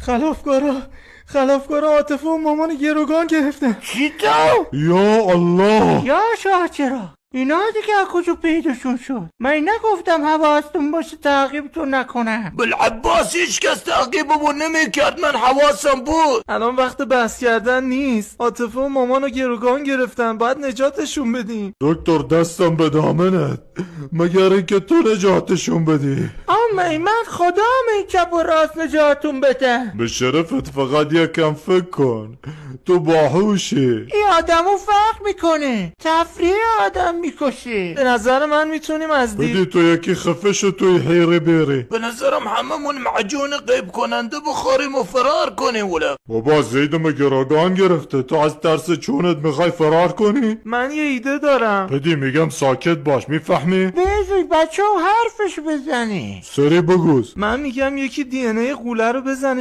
خلافکارا عاطفه و مامان گروگان گرفتن. چی تو؟ یا الله، یا شاه چرا؟ اینا دیگه از کجا پیداشون شد؟ من نگفتم حواستون باشه تعقیبتون نکنم. بالعباس هیچ کس تعقیبمون نمیکرد، من حواسم بود. الان وقت بحث کردن نیست. عاطفه و مامانو گروگان گرفتن، باید نجاتشون بدیم. دکتر دستم به دامنت، مگر اینکه تو نجاتشون بدی. من خدا این چپ و راست نجاتون بده. به شرفت فقط یکم فکر کن، تو باهوشی. این آدمو فرق میکنه، تفریح آدم میکشه. به نظر من میتونیم از بدی تو یکی خفه شو توی حیره بری. به نظرم هممون معجون غیب کننده بخوریم و فرار کنیم. ولا بابا زیدم گروگان گرفته، تو از ترس چونت میخوای فرار کنی؟ من یه ایده دارم. بدی میگم ساکت باش، میفهمی؟ بذاری بچه حرفش بزنی. سری بگوز. من میگم یکی دی ان ای قوله رو بزنه،